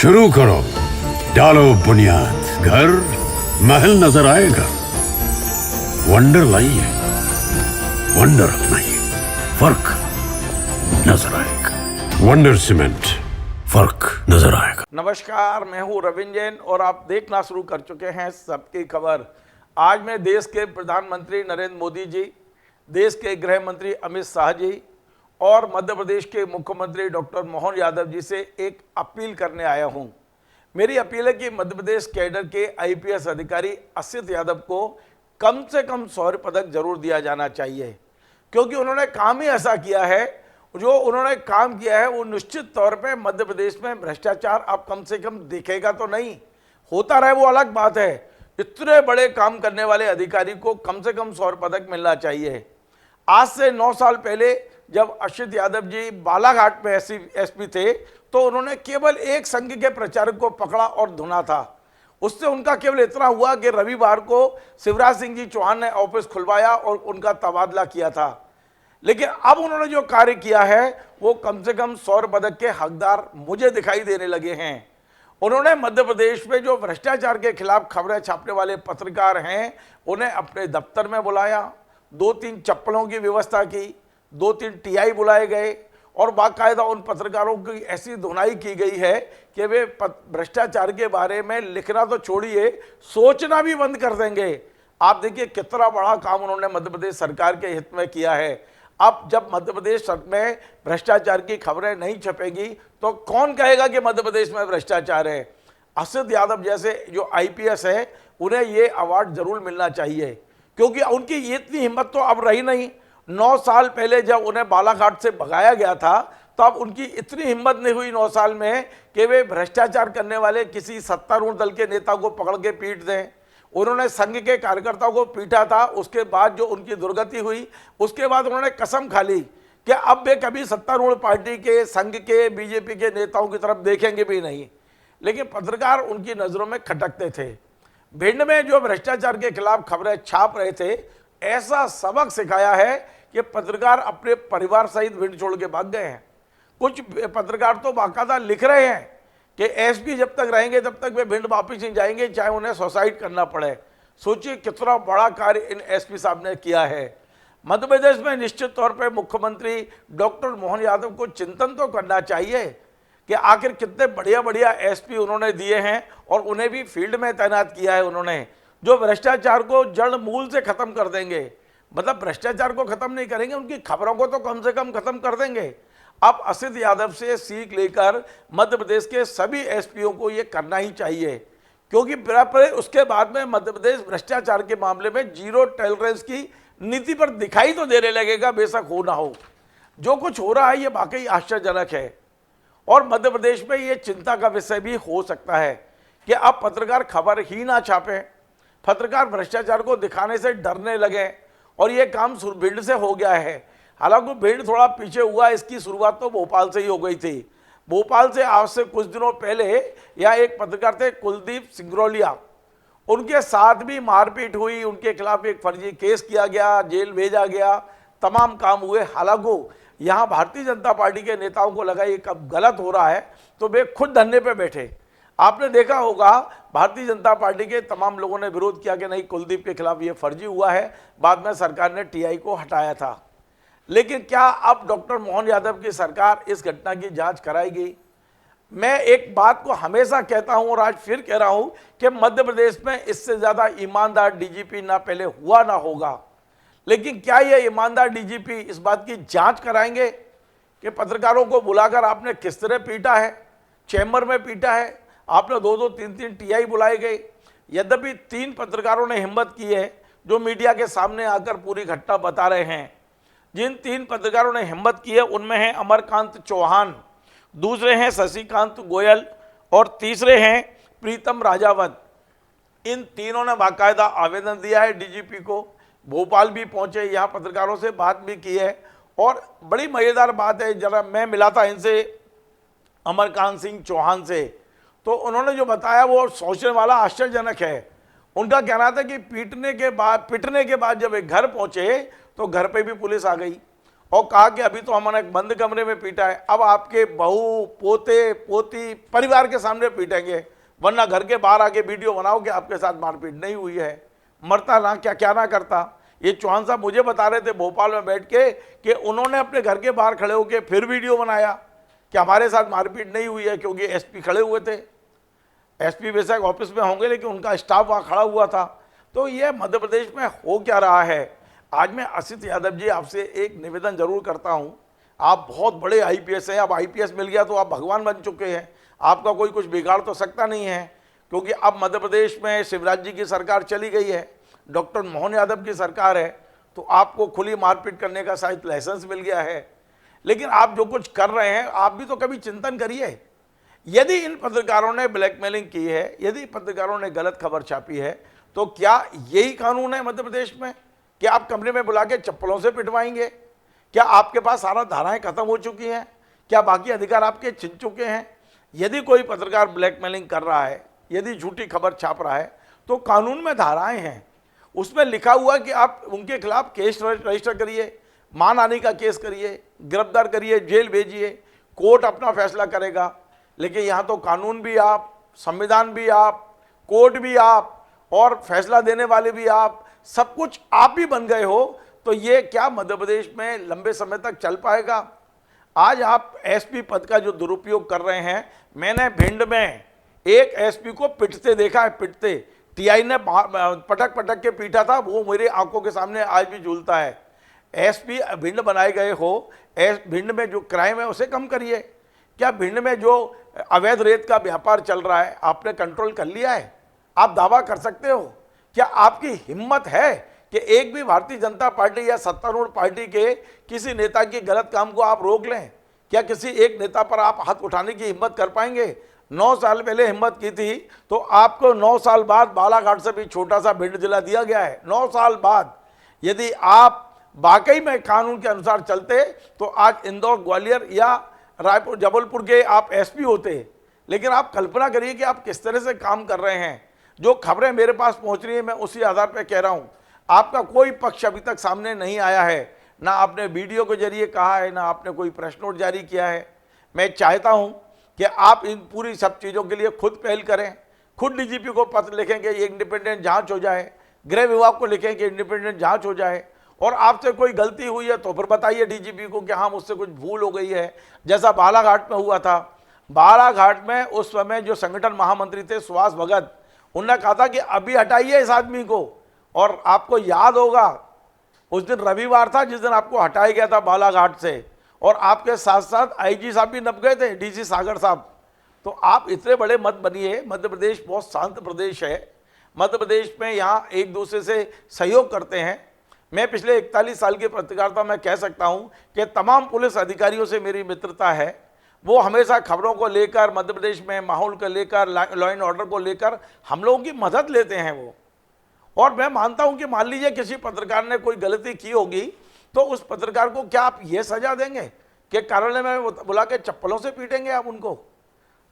शुरू करो, डालो बुनियाद, घर महल नजर आएगा। वंडर लाइए, वंडर अपनाइए, फर्क नजर आएगा। वंडर सीमेंट, फर्क नजर आएगा। नमस्कार, मैं हूं रविंद्र जैन और आप देखना शुरू कर चुके हैं सबकी खबर। आज मैं देश के प्रधानमंत्री नरेंद्र मोदी जी, देश के गृह मंत्री अमित शाह जी और मध्य प्रदेश के मुख्यमंत्री डॉक्टर मोहन यादव जी से एक अपील करने आया हूं। मेरी अपील है कि मध्य प्रदेश कैडर के आईपीएस अधिकारी असित यादव को कम से कम शौर्य पदक जरूर दिया जाना चाहिए, क्योंकि उन्होंने काम ही ऐसा किया है। जो उन्होंने काम किया है वो निश्चित तौर पे मध्य प्रदेश में भ्रष्टाचार अब कम से कम दिखेगा तो नहीं, होता रहे वो अलग बात है। इतने बड़े काम करने वाले अधिकारी को कम से कम शौर्य पदक मिलना चाहिए। आज से 9 साल पहले जब असित यादव जी बालाघाट में एसपी थे तो उन्होंने केवल एक संघ के प्रचारक को पकड़ा और धुना था। उससे उनका केवल इतना हुआ कि रविवार को शिवराज सिंह जी चौहान ने ऑफिस खुलवाया और उनका तबादला किया था। लेकिन अब उन्होंने जो कार्य किया है वो कम से कम शौर्य पदक के हकदार मुझे दिखाई देने लगे हैं। उन्होंने मध्य प्रदेश में जो भ्रष्टाचार के खिलाफ खबरें छापने वाले पत्रकार हैं उन्हें अपने दफ्तर में बुलाया, 2-3 चप्पलों की व्यवस्था की, 2-3 टीआई बुलाए गए और बाकायदा उन पत्रकारों की ऐसी धुनाई की गई है कि वे भ्रष्टाचार के बारे में लिखना तो छोड़िए, सोचना भी बंद कर देंगे। आप देखिए कितना बड़ा काम उन्होंने मध्य प्रदेश सरकार के हित में किया है। अब जब मध्य प्रदेश में भ्रष्टाचार की खबरें नहीं छपेंगी तो कौन कहेगा कि मध्य प्रदेश में भ्रष्टाचार है। असित यादव जैसे जो आईपीएस है उन्हें ये अवार्ड जरूर मिलना चाहिए, क्योंकि उनकी ये इतनी हिम्मत तो अब रही नहीं। 9 साल पहले जब उन्हें बालाघाट से भगाया गया था तो अब उनकी इतनी हिम्मत नहीं हुई 9 साल में कि वे भ्रष्टाचार करने वाले किसी सत्तारूढ़ दल के नेता को पकड़ के पीट दें। उन्होंने संघ के कार्यकर्ताओं को पीटा था। उसके बाद जो उनकी दुर्गति हुई उसके बाद उन्होंने कसम खा ली कि अब वे कभी सत्तारूढ़ पार्टी के, संघ के, बीजेपी के नेताओं की तरफ देखेंगे भी नहीं। लेकिन पत्रकार उनकी नज़रों में खटकते थे। भिंड में जो भ्रष्टाचार के खिलाफ खबरें छाप रहे थे, ऐसा सबक सिखाया है कि पत्रकार अपने परिवार सहित भिंड छोड़ के भाग गए हैं। कुछ पत्रकार तो बाकायदा लिख रहे हैं कि एसपी जब तक रहेंगे तब तक वे भिंड वापिस नहीं जाएंगे, चाहे उन्हें सुसाइड करना पड़े। सोचिए कितना बड़ा कार्य इन एसपी साहब ने किया है। मध्य प्रदेश में निश्चित तौर पर मुख्यमंत्री डॉक्टर मोहन यादव को चिंतन तो करना चाहिए कि आखिर कितने बढ़िया बढ़िया एसपी उन्होंने दिए हैं और उन्हें भी फील्ड में तैनात किया है उन्होंने, जो भ्रष्टाचार को जड़ मूल से खत्म कर देंगे। मतलब भ्रष्टाचार को खत्म नहीं करेंगे, उनकी खबरों को तो कम से कम खत्म कर देंगे। अब असित यादव से सीख लेकर मध्य प्रदेश के सभी एसपीओ को ये करना ही चाहिए, क्योंकि उसके बाद में मध्य प्रदेश भ्रष्टाचार के मामले में जीरो टॉलरेंस की नीति पर दिखाई तो देने लगेगा, बेशक हो ना हो। जो कुछ हो रहा है ये वाकई आश्चर्यजनक है और मध्य प्रदेश में ये चिंता का विषय भी हो सकता है कि अब पत्रकार खबर ही ना छापें। पत्रकार भ्रष्टाचार को दिखाने से डरने लगे और ये काम भिंड से हो गया है। हालांकि भिंड थोड़ा पीछे हुआ, इसकी शुरुआत तो भोपाल से ही हो गई थी। भोपाल से आज से कुछ दिनों पहले यहाँ एक पत्रकार थे कुलदीप सिंगरौलिया, उनके साथ भी मारपीट हुई, उनके खिलाफ एक फर्जी केस किया गया, जेल भेजा गया, तमाम काम हुए। हालांकि यहाँ भारतीय जनता पार्टी के नेताओं को लगा ये कब गलत हो रहा है तो वे खुद धरने पे बैठे। आपने देखा होगा भारतीय जनता पार्टी के तमाम लोगों ने विरोध किया कि नहीं, कुलदीप के खिलाफ ये फर्जी हुआ है। बाद में सरकार ने टीआई को हटाया था। लेकिन क्या अब डॉक्टर मोहन यादव की सरकार इस घटना की जांच कराएगी? मैं एक बात को हमेशा कहता हूं और आज फिर कह रहा हूं कि मध्य प्रदेश में इससे ज्यादा ईमानदार डीजीपी ना पहले हुआ ना होगा। लेकिन क्या ये ईमानदार डीजीपी इस बात की जांच कराएंगे कि पत्रकारों को बुलाकर आपने किस तरह पीटा है, चैम्बर में पीटा है, आपने 2-2, 3-3 टीआई बुलाए गए। यद्यपि 3 पत्रकारों ने हिम्मत की है जो मीडिया के सामने आकर पूरी घटना बता रहे हैं। जिन 3 पत्रकारों ने हिम्मत की है उनमें हैं अमरकांत चौहान, दूसरे हैं शशिकांत गोयल और तीसरे हैं प्रीतम राजावत। इन तीनों ने बाकायदा आवेदन दिया है डीजीपी को। भोपाल भी पहुंचे, यहाँ पत्रकारों से बात भी की है और बड़ी मज़ेदार बात है, जरा मैं मिला था इनसे, अमरकांत सिंह चौहान से, तो उन्होंने जो बताया वो सोचने वाला, आश्चर्यजनक है। उनका कहना था कि पिटने के बाद जब एक घर पहुंचे तो घर पे भी पुलिस आ गई और कहा कि अभी तो हमने एक बंद कमरे में पीटा है, अब आपके बहू पोते पोती परिवार के सामने पीटेंगे, वरना घर के बाहर आके वीडियो बनाओ कि आपके साथ मारपीट नहीं हुई है। मरता ना क्या ना करता। ये चौहान साहब मुझे बता रहे थे भोपाल में बैठ के कि उन्होंने अपने घर के बाहर खड़े होकर फिर वीडियो बनाया कि हमारे साथ मारपीट नहीं हुई है, क्योंकि एसपी खड़े हुए थे। एसपी बेशक ऑफिस में होंगे, लेकिन उनका स्टाफ वहाँ खड़ा हुआ था। तो ये मध्य प्रदेश में हो क्या रहा है। आज मैं असित यादव जी आपसे एक निवेदन जरूर करता हूँ। आप बहुत बड़े आईपीएस हैं, अब आईपीएस मिल गया तो आप भगवान बन चुके हैं, आपका कोई कुछ बिगाड़ तो सकता नहीं है, क्योंकि अब मध्य प्रदेश में शिवराज जी की सरकार चली गई है, डॉक्टर मोहन यादव की सरकार है, तो आपको खुली मारपीट करने का शायद लाइसेंस मिल गया है। लेकिन आप जो कुछ कर रहे हैं, आप भी तो कभी चिंतन करिए। यदि इन पत्रकारों ने ब्लैकमेलिंग की है, यदि पत्रकारों ने गलत खबर छापी है, तो क्या यही कानून है मध्य प्रदेश में कि आप कमरे में बुला के चप्पलों से पिटवाएंगे? क्या आपके पास सारा धाराएं खत्म हो चुकी हैं? क्या बाकी अधिकार आपके छिन चुके हैं? यदि कोई पत्रकार ब्लैकमेलिंग कर रहा है, यदि झूठी खबर छाप रहा है, तो कानून में धाराएं हैं, उसमें लिखा हुआ है कि आप उनके खिलाफ केस रजिस्टर करिए, मानहानि का केस करिए, गिरफ्तार करिए, जेल भेजिए, कोर्ट अपना फैसला करेगा। लेकिन यहाँ तो कानून भी आप, संविधान भी आप, कोर्ट भी आप और फैसला देने वाले भी आप, सब कुछ आप ही बन गए हो। तो ये क्या मध्य प्रदेश में लंबे समय तक चल पाएगा? आज आप एसपी पद का जो दुरुपयोग कर रहे हैं, मैंने भिंड में एक एसपी को पिटते देखा है, पिटते टीआई ने पटक पटक के पीटा था, वो मेरे आंखों के सामने आज भी झूलता है। एसपी भिंड बनाए गए हो, भिंड में जो क्राइम है उसे कम करिए। क्या भिंड में जो अवैध रेत का व्यापार चल रहा है आपने कंट्रोल कर लिया है? आप दावा कर सकते हो? क्या आपकी हिम्मत है कि एक भी भारतीय जनता पार्टी या सत्तारूढ़ पार्टी के किसी नेता के गलत काम को आप रोक लें? क्या किसी एक नेता पर आप हाथ उठाने की हिम्मत कर पाएंगे? 9 साल पहले हिम्मत की थी तो आपको 9 साल बाद बालाघाट से भी छोटा सा भिंड जिला दिया गया है। 9 साल बाद यदि आप वाकई में कानून के अनुसार चलते तो आज इंदौर, ग्वालियर या रायपुर, जबलपुर के आप एसपी होते। लेकिन आप कल्पना करिए कि आप किस तरह से काम कर रहे हैं। जो खबरें मेरे पास पहुंच रही है, मैं उसी आधार पर कह रहा हूं। आपका कोई पक्ष अभी तक सामने नहीं आया है, ना आपने वीडियो के जरिए कहा है, ना आपने कोई प्रेस नोट जारी किया है। मैं चाहता हूं कि आप इन पूरी सब चीज़ों के लिए खुद पहल करें, खुद डीजीपी को पत्र लिखें कि ये इंडिपेंडेंट जांच हो जाए, गृह विभाग को लिखें कि इंडिपेंडेंट जांच हो जाए, और आपसे कोई गलती हुई है तो फिर बताइए डीजीपी को कि हाँ मुझसे कुछ भूल हो गई है। जैसा बालाघाट में हुआ था, बालाघाट में उस समय जो संगठन महामंत्री थे सुभाष भगत, उन्होंने कहा था कि अभी हटाइए इस आदमी को। और आपको याद होगा उस दिन रविवार था जिस दिन आपको हटाया गया था बालाघाट से, और आपके साथ साथ आईजी साहब भी नप गए थे, डीसी सागर साहब। तो आप इतने बड़े मत बनिए। मध्य प्रदेश बहुत शांत प्रदेश है। मध्य प्रदेश में यहाँ एक दूसरे से सहयोग करते हैं। मैं पिछले 41 साल की पत्रकारिता में कह सकता हूँ कि तमाम पुलिस अधिकारियों से मेरी मित्रता है। वो हमेशा खबरों को लेकर, मध्य प्रदेश में माहौल को लेकर, लॉ एंड ऑर्डर को लेकर हम लोगों की मदद लेते हैं वो। और मैं मानता हूं कि मान लीजिए किसी पत्रकार ने कोई गलती की होगी तो उस पत्रकार को क्या आप ये सजा देंगे कि कार्यालय में बुला के चप्पलों से पीटेंगे आप उनको?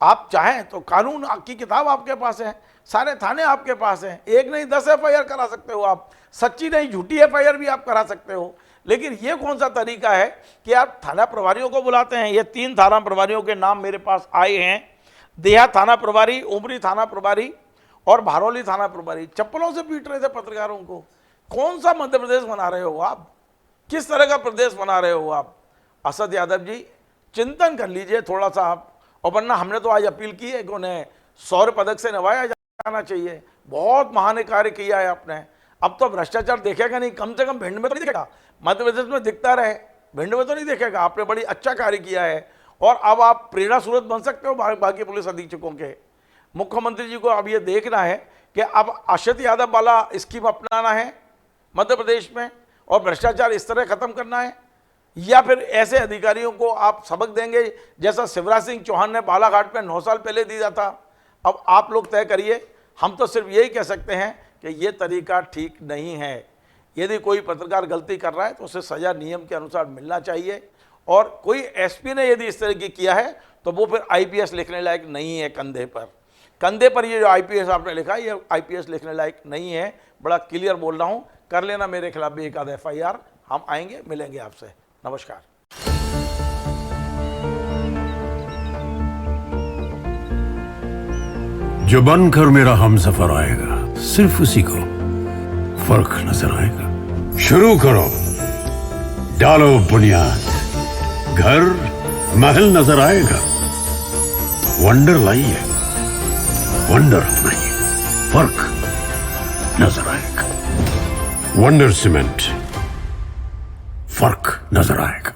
आप चाहें तो कानून की किताब आपके पास है, सारे थाने आपके पास हैं, एक नहीं 10 एफआईआर करा सकते हो आप, सच्ची नहीं झूठी एफआईआर भी आप करा सकते हो। लेकिन ये कौन सा तरीका है कि आप थाना प्रभारियों को बुलाते हैं? ये 3 थाना प्रभारियों के नाम मेरे पास आए हैं, देहात थाना प्रभारी, उमरी थाना प्रभारी और भारौली थाना प्रभारी, चप्पलों से पीट रहे थे पत्रकारों को। कौन सा मध्य प्रदेश बना रहे हो आप? किस तरह का प्रदेश बना रहे हो आप? असद यादव जी चिंतन कर लीजिए थोड़ा सा आप। और वरना हमने तो आज अपील की है कि उन्हें शौर्य पदक से नवाया जाना चाहिए। बहुत महान कार्य किया है आपने। अब तो भ्रष्टाचार देखेगा नहीं, कम से कम भिंड में तो नहीं दिखेगा, मध्य प्रदेश में दिखता रहे, भिंड में तो नहीं दिखेगा। आपने बड़ी अच्छा कार्य किया है और अब आप प्रेरणा स्रोत बन सकते हो बाकी पुलिस अधीक्षकों के। मुख्यमंत्री जी को अब ये देखना है कि अब असित यादव वाला स्कीम अपनाना है मध्य प्रदेश में और भ्रष्टाचार इस तरह खत्म करना है, या फिर ऐसे अधिकारियों को आप सबक देंगे जैसा शिवराज सिंह चौहान ने बालाघाट में 9 साल पहले दिया था। अब आप लोग तय करिए। हम तो सिर्फ यही कह सकते हैं कि ये तरीका ठीक नहीं है। यदि कोई पत्रकार गलती कर रहा है तो उसे सजा नियम के अनुसार मिलना चाहिए। और कोई एसपी ने यदि इस तरह की किया है तो वो फिर आईपीएस लिखने लायक नहीं है। कंधे पर ये जो आईपीएस आपने लिखा है ये आईपीएस लिखने लायक नहीं है। बड़ा क्लियर बोल रहा हूँ। कर लेना मेरे खिलाफ भी एक आध एफआईआर, हम आएंगे, मिलेंगे आपसे। नमस्कार। जो बनकर मेरा हमसफर आएगा सिर्फ उसी को फर्क नजर आएगा। शुरू करो, डालो बुनियाद, घर महल नजर आएगा। वंडर लाइए, वंडर अपनाइए, फर्क नजर आएगा। वंडर सीमेंट, फर्क नजर आएगा।